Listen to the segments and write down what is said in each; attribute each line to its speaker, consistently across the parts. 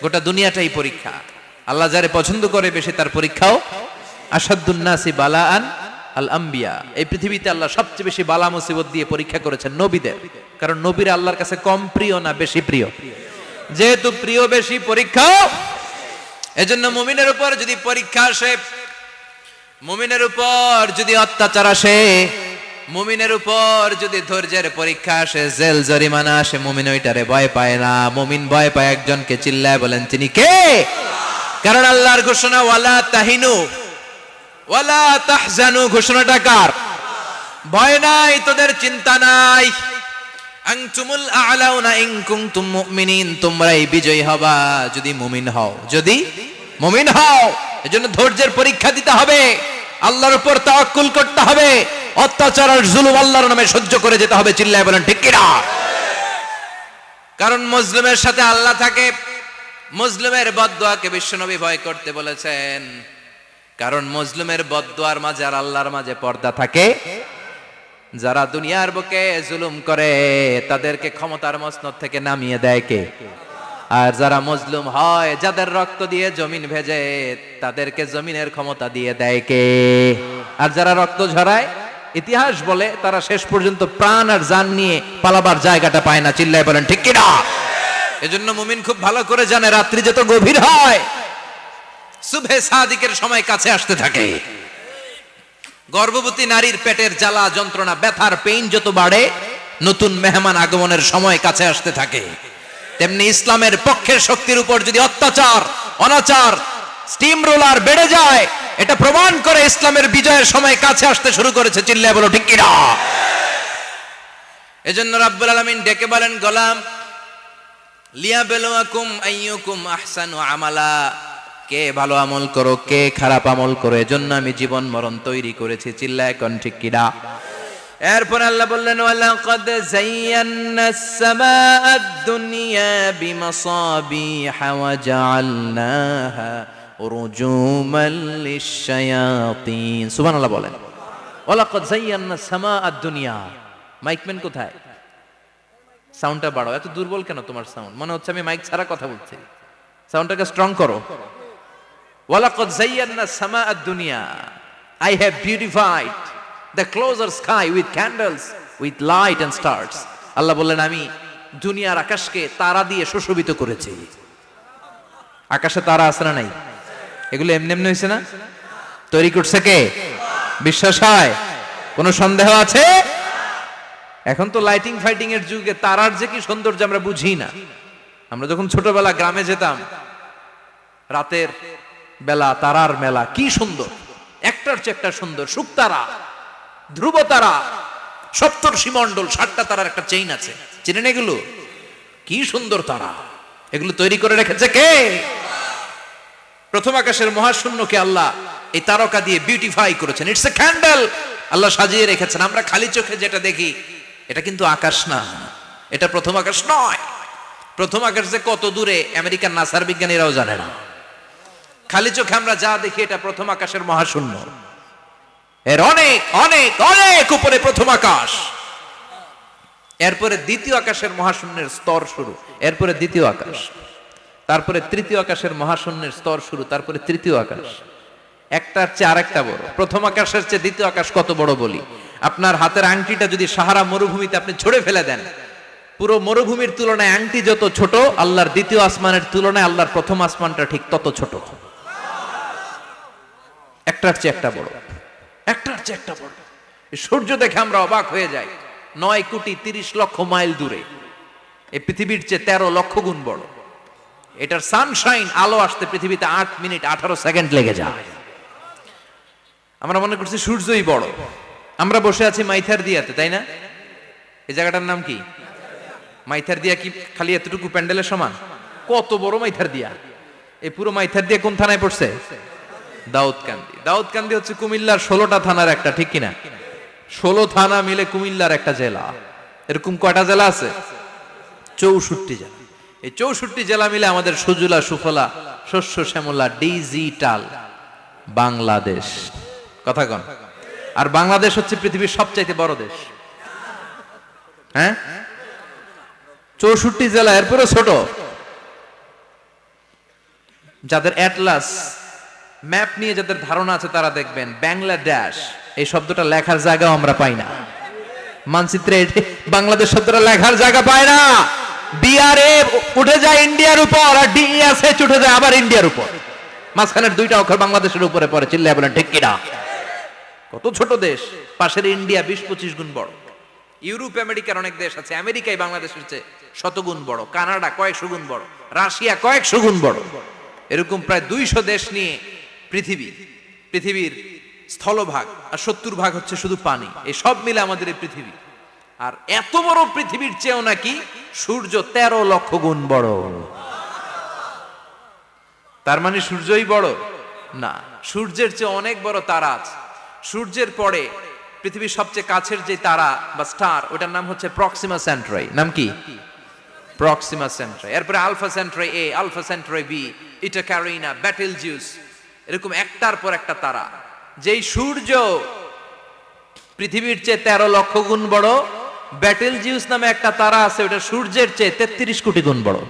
Speaker 1: গোটা দুনিয়াটাই পরীক্ষা। আল্লাহ যারে পছন্দ করে বেশি তার পরীক্ষাও। আসাদুন নাসি বালাআন আল আম্বিয়া, এই পৃথিবীতে আল্লাহ সবচেয়ে বেশি বালা মুসিবত দিয়ে পরীক্ষা করেছেন নবীদের। কারণ নবীরা আল্লাহর কাছে কম প্রিয় না বেশি প্রিয়? যেহেতু প্রিয় বেশি, পরীক্ষা। এজন্য মুমিনের উপর যদি পরীক্ষা আসে, মুমিনের উপর যদি অত্যাচার আসে, মুমিনের উপর যদি ধৈর্যের পরীক্ষা আসে, জেল জরিমানা আসে, মুমিন ওইটারে ভয় পায় না। মুমিন ভয় পায় একজনকে, চিল্লায় বলেন তিনি কে? কারণ আল্লাহর ঘোষণা ওয়ালা তাহিনু ওয়ালা তাহজানু, ঘোষণাটা কার? ভয় নাই, তোদের চিন্তা নাই। আনতুমুল আ'লাউনা ইন কুনতুম মুমিনিন, তোমরাই বিজয়ী হবা যদি মুমিন হও, যদি মুমিন হও। এজন্য ধৈর্যের পরীক্ষা দিতে হবে, আল্লাহর উপর তাওয়াক্কুল করতে হবে, অত্যাচার আর জুলুম আল্লাহর নামে সহ্য করে যেতে হবে। চিল্লায় বলেন ঠিক কি না? কারণ মজলুমের সাথে আল্লাহ থাকে। মজলুমের বদদুয়াকে বিশ্বনবী ভয় করতে বলেছেন, কারণ মজলুমের বদদুয়ার মাঝে আর আল্লাহর মাঝে পর্দা থাকে। যারা দুনিয়ার বুকে জুলুম করে তাদেরকে ক্ষমতার মসনদ থেকে নামিয়ে দেয় কে? আর যারা মজলুম হয়, যাদের রক্ত দিয়ে জমিন ভেজে, তাদেরকে জমিনের ক্ষমতা দিয়ে দেয় কে? আর যারা রক্ত ঝরায়, ইতিহাস বলে তারা শেষ পর্যন্ত প্রাণ আর জান নিয়ে পালাবার জায়গাটা পায় না। চিল্লায় বলেন ঠিক কি না? এজন্য মুমিন খুব ভালো করে জানে, রাত্রি যত গভীর হয়, সুবহে সাদিকের সময় কাছে আসতে থাকে। গর্ভবতী নারীর পেটের জ্বালা যন্ত্রণা, ব্যথার পেইন যত বাড়ে, নতুন মেহমান আগমনের সময় কাছে আসতে থাকে। তেমনি ইসলামের পক্ষের শক্তির উপর যদি অত্যাচার, অনাচার, স্টিম রোলার বেড়ে যায়, এটা প্রমাণ করে ইসলামের বিজয়ের সময় কাছে আসতে শুরু করেছে। চিল্লায় বলো ঠিক কি না? এজন্য রাব্বুল আলামিন ডেকে বলেন, গোলাম লিয়াবলুয়াকুম আইয়ুকুম আহসানু আমালা, কে ভালো আমল করো, কে খারাপ আমল করো, এজন্য আমি জীবন মরণ তৈরি করেছি। চিল্লায় কোন ঠিক কি না? এরপর আল্লাহ বললেন, ওয়ালাকাদ যায়্যানাস সামাআদ দুনিয়া বিমাসাবিহা ওয়া জাআলনাহা রুজুমান লিশ-শায়াতিন। সুবহানাল্লাহ বলেন। ওয়ালাকাদ যায়্যানাস সামাআদ দুনিয়া। মাইকম্যান কোথায়? সাউন্ডটা বাড়াও। এত দুর্বল কেন তোমার সাউন্ড? মনে হচ্ছে আমি মাইক ছাড়া কথা বলছি। সাউন্ডটাকে স্ট্রং করো। ওয়ালাকাদ যায়্যানাস সামাআদ দুনিয়া, I have beautified the closer sky with candles, with light and stars. আল্লাহ বললেন, আমি দুনিয়ার আকাশকে তারা দিয়ে সুশোভিত করেছি। আকাশে তারা আছে না নাই? এগুলো এমনি এমনি হয়েছে না? তৈরি করছে কে? বিশ্বাস হয়? কোনো সন্দেহ আছে? এখন তো লাইটিং ফাইটিং এর যুগে তারার যে কি সৌন্দর্য আমরা বুঝি না। আমরা যখন ছোটবেলা গ্রামে যেতাম, রাতের বেলা তারার মেলা, কি সুন্দর, একটার চেয়ে একটা সুন্দর। শুকতারা, ধ্রুব তারা, সপ্তর্ষি মণ্ডল, 7টা তারার একটা চেইন আছে, চিনেন এগুলো? কি সুন্দর তারা! এগুলো তৈরি করে রেখেছে কে? প্রথম আকাশের মহাশূন্যকে আল্লাহ এই তারকা দিয়ে বিউটিফাই করেছেন। ইটস এ ক্যান্ডেল, আল্লাহ সাজিয়ে রেখেছেন। আমরা খালি চোখে যেটা দেখি, এটা কিন্তু আকাশ না, এটা প্রথম আকাশ নয়। প্রথম আকাশ যে কত দূরে আমেরিকার নাসার বিজ্ঞানীরাও জানে না। খালি চোখে আমরা যা দেখি, এটা প্রথম আকাশের মহাশূন্য। এর অনেক অনেক অনেক উপরে প্রথম আকাশ। এরপরে দ্বিতীয় আকাশের মহাশূন্যের স্তর শুরু, এরপরে দ্বিতীয় আকাশ, তারপরে তৃতীয় আকাশের মহাশূন্যের স্তর শুরু, তারপরে তৃতীয় আকাশ। একটার চেয়ে আরেকটা বড়। প্রথম আকাশের চেয়ে দ্বিতীয় আকাশ কত বড় বলি, আপনার হাতের আংটিটা যদি সাহারা মরুভূমিতে আপনি ছড়ে ফেলে দেন, পুরো মরুভূমির তুলনায় আংটি যত ছোট, আল্লাহর দ্বিতীয় আসমানের তুলনায় আল্লাহর প্রথম আসমানটা ঠিক তত ছোট। একটার চেয়ে একটা বড়, একটার চেয়ে একটা বড়। সূর্য দেখে আমরা অবাক হয়ে যাই, 9,30,00,000 মাইল দূরে। এই পৃথিবীর চেয়ে 13 লক্ষ গুণ বড়। এটার সানশাইন, আলো আসতে পৃথিবীতে 8 মিনিট 18 সেকেন্ড লেগে যায়। আমরা মনে করছি সূর্যই বড়। আমরা বসে আছি মাইথার দিয়াতে, তাই না? এই জায়গাটার নাম কি? মাইথার দিয়া। কি খালি এতটুকু প্যান্ডেলের সমান? কত বড় মাইথার দিয়া! এই পুরো মাইথার দিয়া কোন থানায় পড়ছে? দাউদকান্দি। দাউদকান্দি হচ্ছে কুমিল্লার 16টা থানার একটা, ঠিক কিনা? 16 থানা মিলে কুমিল্লার একটা জেলা। এরকম কয়টা জেলা আছে? 64 জেলা। এই 64 জেলা মিলে আমাদের সুজলা সুফলা শস্য শ্যামলা ডিজিটাল বাংলাদেশ। কথা কন। আর বাংলাদেশ হচ্ছে পৃথিবীর সবচাইতে বড় দেশ। হ্যাঁ, 64 জেলা, এরপরে ছোট। যাদের অ্যাটলাস ম্যাপ নিয়ে যাদের ধারণা আছে তারা দেখবেন বাংলাদেশ এই শব্দটা লেখার জায়গাও আমরা পাই না। মানচিত্রে বাংলাদেশ শব্দটা লেখার জায়গা পায় না। বিআরএ উঠে যায় ইন্ডিয়ার উপর, আর ডিএসএচ উঠে যায় আবার ইন্ডিয়ার উপর। মাঝখানের দুইটা অক্ষর বাংলাদেশের উপরে পড়ে। চিল্লায় বলেন ঠিক কিনা? কত ছোট দেশ, পাশের ইন্ডিয়া 20-25 গুণ বড়। ইউরোপ আমেরিকার অনেক দেশ আছে, আমেরিকায় বাংলাদেশের চেয়ে শতগুণ বড়, কানাডা কয়েকশো গুণ বড়, রাশিয়া কয়েকশো গুণ বড়। এরকম প্রায় 200 দেশ নিয়ে পৃথিবীর স্থলভাগ, আর 70% হচ্ছে শুধু পানি। এই সব মিলে আমাদের এই পৃথিবী। আর এত বড় পৃথিবীর চেয়েও নাকি সূর্য 13 লক্ষ গুণ বড়। তার মানে সূর্যই বড় না, সূর্যের চেয়ে অনেক বড় তারা আছে। সূর্যের পরে পৃথিবীর সবচেয়ে কাছের যে তারা বা স্টার, ওটার নাম হচ্ছে প্রক্সিমা সেন্ট্রাই। নাম কি? প্রক্সিমা সেন্ট্রাই। এরপরে আলফা সেন্ট্রাই এ, আলফা সেন্ট্রাই বি, ইটা ক্যারিনা, বেটেলজিউস, এরকম একটার পর একটা তারা। যেই সূর্য পৃথিবীর চেয়ে 13 লক্ষ গুণ বড়, বেটেলজিউস নামে একটা তারা আছে, ওটা সূর্যের চেয়ে 33 কোটি গুণ বড়।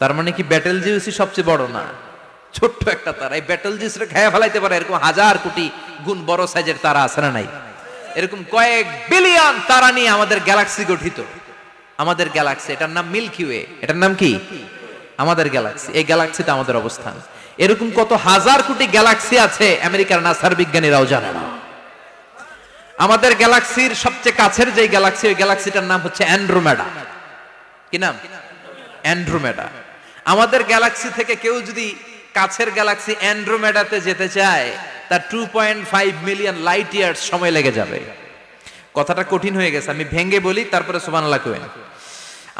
Speaker 1: তার মানে কি বেটেলজিউসই সবচেয়ে বড় না? ছোট্ট একটা তারা। এই বেটেলজিউসরে খেয়ে ফেলাইতে পারে এরকম 1000 কোটি গুণ বড় সাইজের তারা আছে না নাই? এরকম কয়েক বিলিয়ন তারা নিয়ে আমাদের গ্যালাক্সি গঠিত। আমাদের গ্যালাক্সি, এটার নাম মিল্কি ওয়ে। এটার নাম কি? আমাদের গ্যালাক্সি। এই গ্যালাক্সিতে আমাদের অবস্থান। এরকম কত হাজার কোটি গ্যালাক্সি আছে আমেরিকার নাসার বিজ্ঞানীরাও জানে না। আমাদের গ্যালাক্সির সবচেয়ে কাছের যে গ্যালাক্সি, ওই গ্যালাক্সিটার নাম হচ্ছে অ্যান্ড্রোমেডা। কি নাম? অ্যান্ড্রোমেডা। আমাদের গ্যালাক্সি থেকে কেউ যদি কাছের গ্যালাক্সি অ্যান্ড্রোমেডাতে যেতে চায়, তার 2.5 মিলিয়ন লাইট ইয়ার্স সময় লেগে যাবে। কথাটা কঠিন হয়ে গেছে, আমি ভেঙে বলি, তারপরে সুবহানাল্লাহ কইবেন।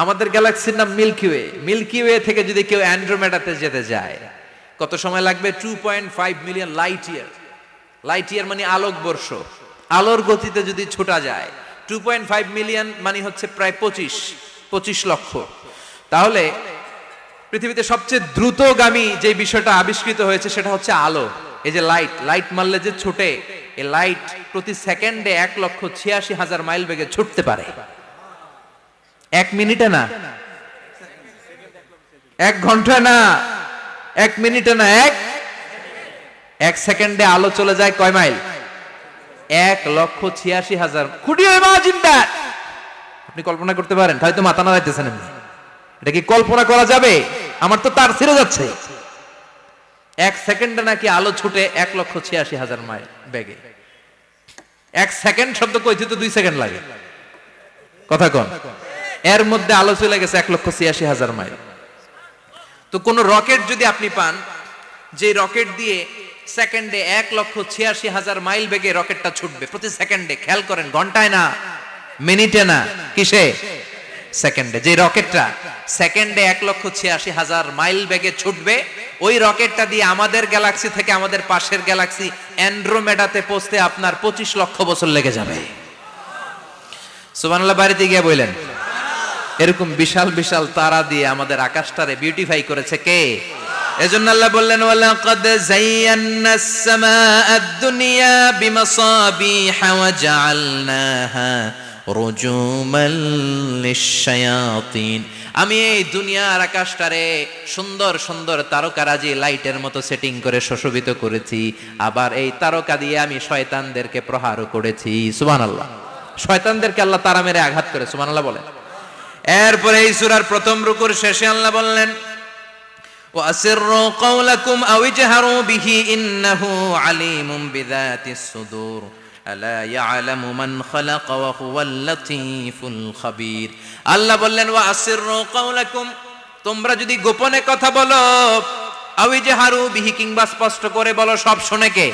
Speaker 1: আমাদের গ্যালাক্সির নাম মিল্কি ওয়ে। মিল্কি ওয়ে থেকে যদি কেউ অ্যান্ড্রোমেডাতে যেতে যায়, কত সময় লাগবে? 2.5 million light year. Light year মানে আলোকবর্ষ। আলোর গতিতে যদি ছোটা যায়, 2.5 মিলিয়ন মানে হচ্ছে প্রায় 25 লক্ষ। তাহলে পৃথিবীতে সবচেয়ে দ্রুতগামী যে বিষয়টা আবিষ্কৃত হয়েছে সেটা হচ্ছে আলো। এই যে লাইট মারলে যে ছুটে, এই লাইট প্রতি সেকেন্ডে 1,86,000 মাইল বেগে ছুটতে পারে। 1 মিনিটে না, 1 ঘন্টা না, 1 মিনিটে না, 1 সেকেন্ডে আলো চলে যায় কয় mile? 1,86,000। Could you imagine that? আপনি কল্পনা করতে পারেন? হয়তো মাথা নাড়াইতেছেন। এটা কি কল্পনা করা যাবে? আমার তো তার ছিঁড়ে যাচ্ছে। 1 সেকেন্ডে নাকি আলো ছুটে 1,86,000 মাইল বেগে। 1 সেকেন্ড শব্দ কইতে তো 2 সেকেন্ড লাগে। কথা কোন? এর মধ্যে আলো চলে গেছে 1,86,000 মাইল। তো কোন রকেট যদি আপনি পান, যে রকেট দিয়ে সেকেন্ডে 1,86,000 মাইল বেগে রকেটটা ছুটবে প্রতি সেকেন্ডে, খেয়াল করেন, ঘন্টায় না, মিনিটে না, কিসে? সেকেন্ডে। যে রকেটটা সেকেন্ডে 1,86,000 মাইল বেগে ছুটবে, ওই রকেটটা দিয়ে আমাদের গ্যালাক্সি থেকে আমাদের পাশের গ্যালাক্সি অ্যান্ড্রোমেডাতে পৌঁছতে আপনার 25 লক্ষ বছর লেগে যাবে। সুবহানাল্লাহ বাড়িতে গিয়ে বললেন। এরকম বিশাল বিশাল তারা দিয়ে আমাদের আকাশটারে বিউটিফাই করেছে কে? এজন্য আল্লাহ বললেন, ওয়ালাকাদ যায়্যানাস সামাআদ দুনিয়া বিমাসাবিহা ওয়া জাআলনাহা রুজুমাল লিশ-শায়াতিন। আমি এই দুনিয়ার আকাশটারে সুন্দর সুন্দর তারকারাজি লাইটের মতো সেটিং করে সুশোভিত করেছি। আবার এই তারকা দিয়ে আমি শয়তানদেরকে প্রহারও করেছি। সুবহানাল্লাহ। শয়তানদেরকে আল্লাহ তারা মেরে আঘাত করে। সুবহানাল্লাহ বলেন। এরপরে এই সূরার প্রথম রুকুর শেষে আল্লাহ বললেন, ওয়াসিররু কাওলাকুম আও ইজহারু বিহি ইন্নাহু আলিমুম বিযাতিস সুদূর আলা ইয়ালামু মান খালাকা ওয়া হুয়াল লাতীফুল খাবীর। আল্লাহ বললেন, ওয়াসিররু কাওলাকুম, তোমরা যদি গোপনে কথা বলো, আও ইজহারু বিহি, কিংবা স্পষ্ট করে বলো, সব শুনে কে?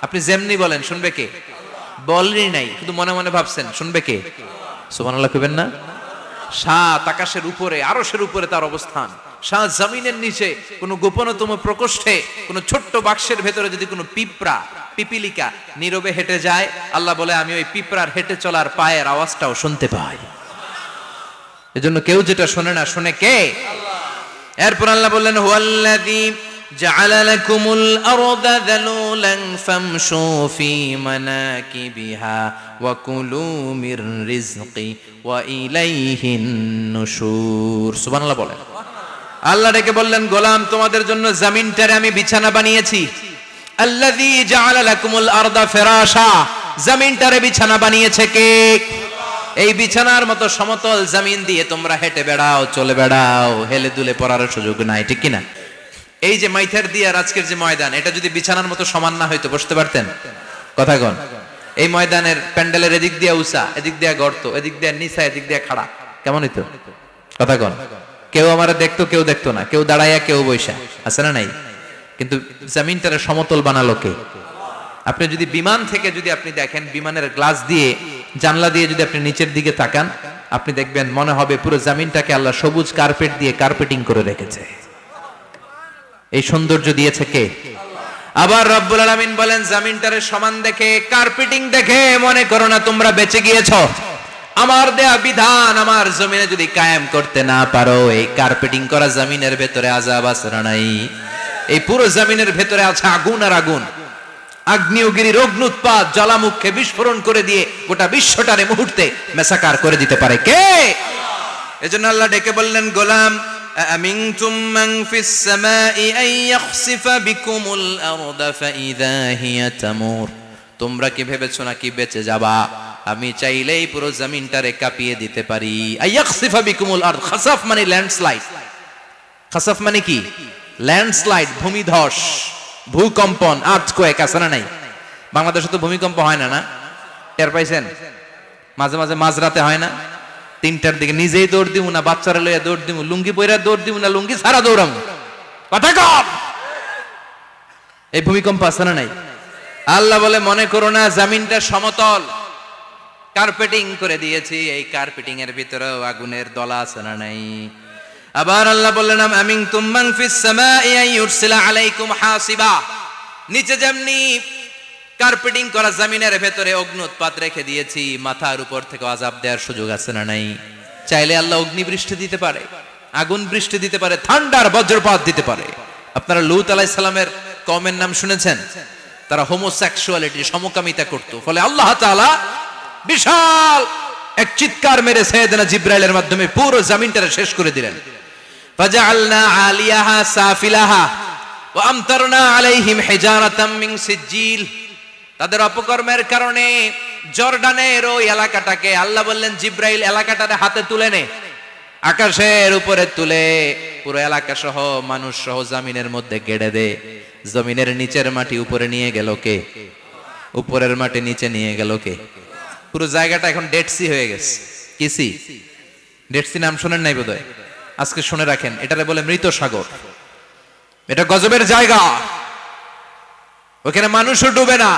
Speaker 1: আপনি যেমনি বলেন শুনবে কে? বলেনই নাই, শুধু মনে মনে ভাবছেন, শুনবে কে? সুবহানাল্লাহ কইবেন না? সাত আকাশের উপরে, আরশের উপরে তার অবস্থান, সাত জমিনের নিচে কোন গোপনতম প্রকোষ্ঠে, কোন ছোট্ট বাক্সের ভেতরে যদি কোনো পিপিলিকা নীরবে হেঁটে যায়, আল্লাহ বলে আমি ওই পিঁপড়ার হেঁটে চলার পায়ের আওয়াজটাও শুনতে পাই। এজন্য কেউ যেটা শোনে না, শুনে কে? এরপর আল্লাহ বললেন, হুয়াল্লাযী জাআলা লাকুমুল আরদা যালুলান ফামশু ফি মানাকিবিহা ওয়া কুলু মির রিজকি ওয়া ইলাইহিন নুশুর। সুবহানাল্লাহ বলেন। আল্লাহ ডেকে বললেন, গোলাম তোমাদের জন্য জমিনটারে আমি বিছানা বানিয়েছি। আল্লাযী জাআলা লাকুমুল আরদা ফিরাশা, জমিনটারে বিছানা বানিয়েছে কে? এই বিছানার মতো সমতল জমিন দিয়ে তোমরা হেঁটে বেড়াও, চলে বেড়াও, হেলে দুলে পড়ার সুযোগ নাই, ঠিক কিনা? এই যে মাইথার দিয়ার আজকের যে ময়দান, এটা যদি বিছানার মতো সমান না হইতো বসতে পারতেন? কথা কন। এই ময়দানের প্যান্ডেলের এদিক দিয়ে উঁচা, এদিক দিয়ে গর্ত, এদিক দিয়ে নিচা, এদিক দিয়ে খাড়া, কেমন হইতো? কথা কন। কেউ আমারে দেখতো, কেউ দেখতো না, কেউ দাঁড়াইয়া, কেউ বৈশা, আছে না নাই? কিন্তু জমিনটারে সমতল বানালো কে? আপনি যদি বিমান থেকে যদি আপনি দেখেন, বিমানের গ্লাস দিয়ে, জানলা দিয়ে যদি আপনি নিচের দিকে তাকান, আপনি দেখবেন মনে হবে পুরো জমিনটাকে আল্লাহ সবুজ কার্পেট দিয়ে কার্পেটিং করে রেখেছে। এই সৌন্দর্য দিয়েছে কে? আবার রব্বুল আলামিন বলেন, জমিনটারে সমান দেখে, কার্পেটিং দেখে মনে করো না তোমরা বেঁচে গিয়েছো। আমার দেয়া বিধান আমার জমিনে যদি কায়েম করতে না পারো, এই কার্পেটিং করা জমিনের ভেতরে আযাব আছে না নাই? এই পুরো জমিনের ভেতরে আছে আগুন আর আগুন। আগ্নেয়গিরির অগ্নুৎপাত, জ্বালামুখে বিস্ফোরণ করে দিয়ে গোটা বিশ্বটারে মুহূর্তে মেসাকার করে দিতে পারে কে? এজন্য আল্লাহ ডেকে বললেন, গোলাম আমিনতুম মান ফিস সামাই আন ইয়াখসিফা বিকুমুল আরদা ফাইযা হিয়া তামুর, তোমরা কি ভেবেছো নাকি বেঁচে যাবা? আমি চাইলেই পুরো জমিনটারে কাঁপিয়ে দিতে পারি। আন ইয়াখসিফা বিকুমুল আরদ, খাসাফ মানে ল্যান্ডস্লাইড। খাসাফ মানে কি? ল্যান্ডস্লাইড, ভূমিধস, ভূকম্পন, আর্থকোয়েক, আছে না নাই? বাংলাদেশে তো ভূমিকম্প হয় না, না টের পাইছেন? মাঝে মাঝে মাঝরাতে হয় না, 3টার দিকে নিজেই দৌড় দিব না বাচ্চারা লইয়া দৌড় দিব, লুঙ্গি পইরা দৌড় দিব না লুঙ্গি ছাড়া দৌড়াম, কথা কম। এই ভূমিকম্প আছে না নাই? আল্লাহ বলে, মনে করো না জমিনটা সমতল, কার্পেটিং করে দিয়েছি, এই কার্পেটিং এর ভিতরেও আগুনের দলা আছে না নাই? আবার আল্লাহ বললেন, আমিনতুম মান ফিস সামাই আন ইউরসিলা আলাইকুম হাসিবা, নিচে যেমনি কার্পেটিং করা জমিনের ভেতরে অগ্নুৎপাত রেখে দিয়েছি, মাথার উপর থেকে আযাব দেওয়ার সুযোগ আছে না নাই? চাইলে আল্লাহ অগ্নি বৃষ্টি দিতে পারে, আগুন বৃষ্টি দিতে পারে, ঠান্ডার বজ্রপাত দিতে পারে। আপনারা লূত আলাইহিস সালামের কওমের নাম শুনেছেন? তারা হোমোসেক্সুয়ালিটি, সমকামিতা করত, ফলে আল্লাহ তাআলা বিশাল এক চিৎকার মেরে সাইয়েদনা জিবরাইলের মাধ্যমে পুরো জমিনটারে শেষ করে দিলেন। ফাজআলনা আলিয়াহা সাফিলাহা ওয়া আমতারনা আলাইহিম হিজারাতাম মিন সিজিল, তাদের অপকর্মের কারণে জর্ডানের ওই এলাকাটাকে আল্লাহ বললেন, জিবরাইল এলাকাটারে হাতে তুলে নে, আকাশের উপরে তুলে পুরো এলাকা সহ মানুষ সহ জমিনের মধ্যে গেড়ে দে। জমিনের নিচের মাটি উপরে নিয়ে গেল কে? উপরের মাটি নিচে নিয়ে গেল কে? পুরো জায়গাটা এখন ডেড সি হয়ে গেছে। কি সি? ডেড সি নাম শুনেন নাই বোধহয়? আজকে শুনে রাখেন, এটারে বলে মৃত সাগর। এটা গজবের জায়গা, ওখানে মানুষও ডুবে না।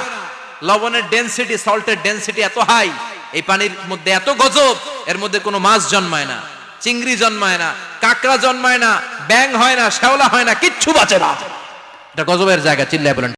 Speaker 1: লবণের ডেনসিটি, সল্টের ডেনসিটি এত হাই, এই পানির মধ্যে এত গজব, এর মধ্যে কোনো মাছ জন্মায় না, চিংড়ি জন্মায় না, কাঁকড়া জন্মায় না, ব্যাং হয় না, শ্যাওলা হয় না, কিচ্ছু বাঁচে না। এটা গজবের জায়গা, চিল্লায় বলেন।